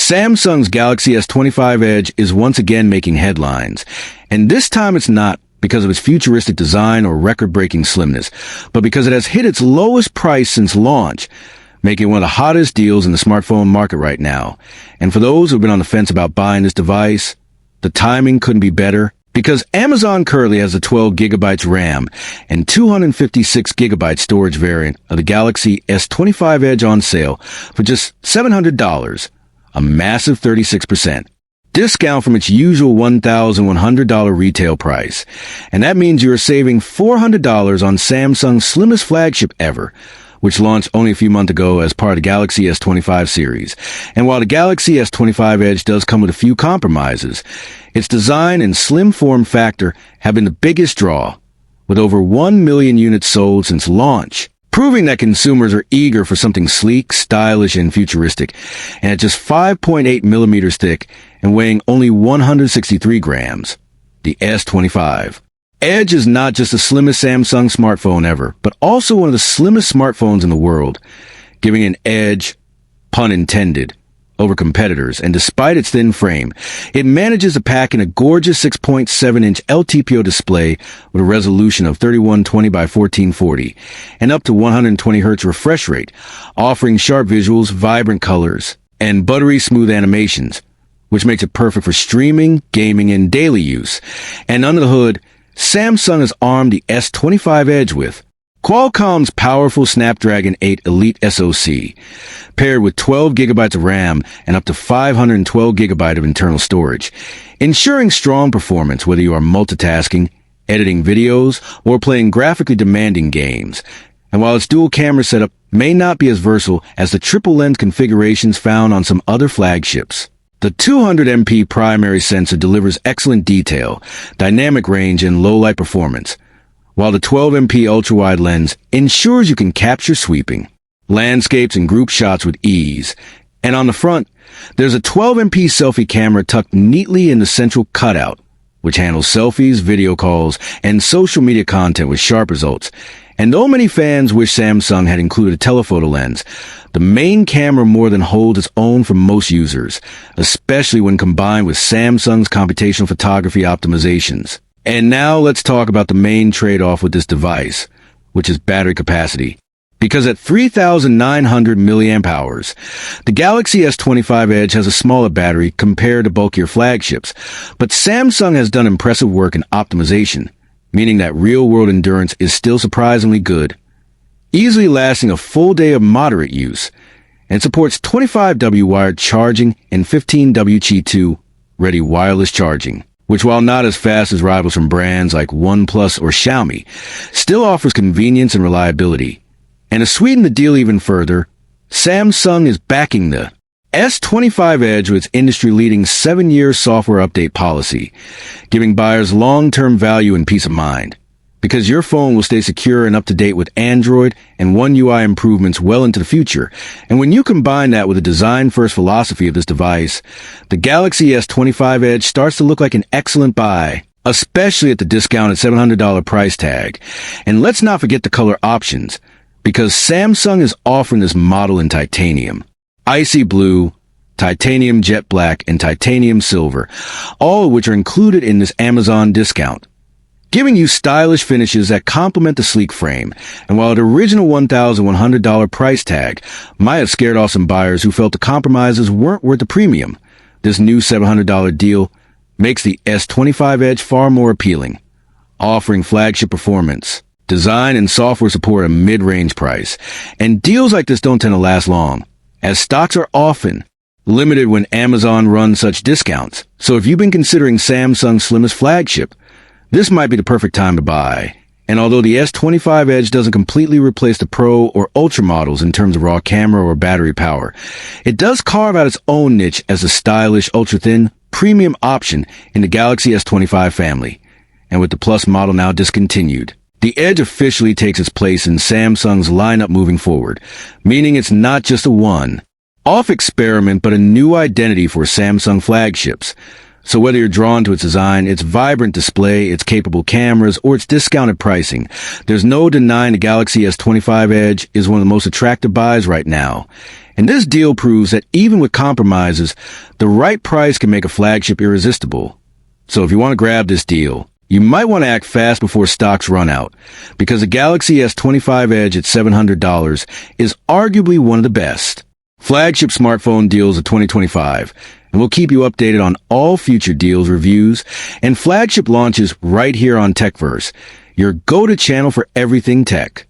Samsung's Galaxy S25 Edge is once again making headlines, and this time it's not because of its futuristic design or record-breaking slimness, but because it has hit its lowest price since launch, making it one of the hottest deals in the smartphone market right now. And for those who've been on the fence about buying this device, the timing couldn't be better, because Amazon currently has a 12 gigabytes RAM and 256 gigabyte storage variant of the Galaxy S25 Edge on sale for just $700, a massive 36% discount from its usual $1,100 retail price. And that means you're saving $400 on Samsung's slimmest flagship ever, which launched only a few months ago as part of the Galaxy S25 series. And while the Galaxy S25 Edge does come with a few compromises, its design and slim form factor have been the biggest draw, with over 1 million units sold since launch, proving that consumers are eager for something sleek, stylish, and futuristic. And at just 5.8 millimeters thick and weighing only 163 grams, the S25 Edge is not just the slimmest Samsung smartphone ever, but also one of the slimmest smartphones in the world, giving an edge, pun intended, over competitors. And despite its thin frame, it manages to pack in a gorgeous 6.7-inch LTPO display with a resolution of 3120 by 1440 and up to 120 Hz refresh rate, offering sharp visuals, vibrant colors, and buttery smooth animations, which makes it perfect for streaming, gaming, and daily use. And under the hood, Samsung has armed the S25 Edge with Qualcomm's powerful Snapdragon 8 Elite SoC, paired with 12 gigabytes of RAM and up to 512 gigabyte of internal storage, ensuring strong performance whether you are multitasking, editing videos, or playing graphically demanding games. And while its dual camera setup may not be as versatile as the triple lens configurations found on some other flagships, the 200MP primary sensor delivers excellent detail, dynamic range, and low-light performance, while the 12MP ultra-wide lens ensures you can capture sweeping landscapes and group shots with ease. And on the front, there's a 12MP selfie camera tucked neatly in the central cutout, which handles selfies, video calls, and social media content with sharp results. And though many fans wish Samsung had included a telephoto lens, the main camera more than holds its own for most users, especially when combined with Samsung's computational photography optimizations. And now let's talk about the main trade-off with this device, which is battery capacity. Because at 3,900 milliamp hours, the Galaxy S25 Edge has a smaller battery compared to bulkier flagships, but Samsung has done impressive work in optimization, meaning that real-world endurance is still surprisingly good, easily lasting a full day of moderate use, and supports 25W wired charging and 15W Qi 2 ready wireless charging, which, while not as fast as rivals from brands like OnePlus or Xiaomi, still offers convenience and reliability. And to sweeten the deal even further, Samsung is backing the S25 Edge with its industry-leading 7-year software update policy, giving buyers long-term value and peace of mind, because your phone will stay secure and up-to-date with Android and One UI improvements well into the future. And when you combine that with the design-first philosophy of this device, the Galaxy S25 Edge starts to look like an excellent buy, especially at the discounted $700 price tag. And let's not forget the color options, because Samsung is offering this model in titanium, icy blue, titanium jet black, and titanium silver, all of which are included in this Amazon discount, giving you stylish finishes that complement the sleek frame. And while the original $1,100 price tag might have scared off some buyers who felt the compromises weren't worth the premium, this new $700 deal makes the S25 Edge far more appealing, offering flagship performance, design, and software support at a mid-range price. And deals like this don't tend to last long, as stocks are often limited when Amazon runs such discounts. So if you've been considering Samsung's slimmest flagship, this might be the perfect time to buy. And although the S25 Edge doesn't completely replace the Pro or Ultra models in terms of raw camera or battery power, it does carve out its own niche as a stylish, ultra-thin, premium option in the Galaxy S25 family. And with the Plus model now discontinued, the Edge officially takes its place in Samsung's lineup moving forward, meaning it's not just a one-off experiment, but a new identity for Samsung flagships. So whether you're drawn to its design, its vibrant display, its capable cameras, or its discounted pricing, there's no denying the Galaxy S25 Edge is one of the most attractive buys right now. And this deal proves that even with compromises, the right price can make a flagship irresistible. So if you want to grab this deal, you might want to act fast before stocks run out, because the Galaxy S25 Edge at $700 is arguably one of the best flagship smartphone deals of 2025. And we'll keep you updated on all future deals, reviews, and flagship launches right here on TechVerse, your go-to channel for everything tech.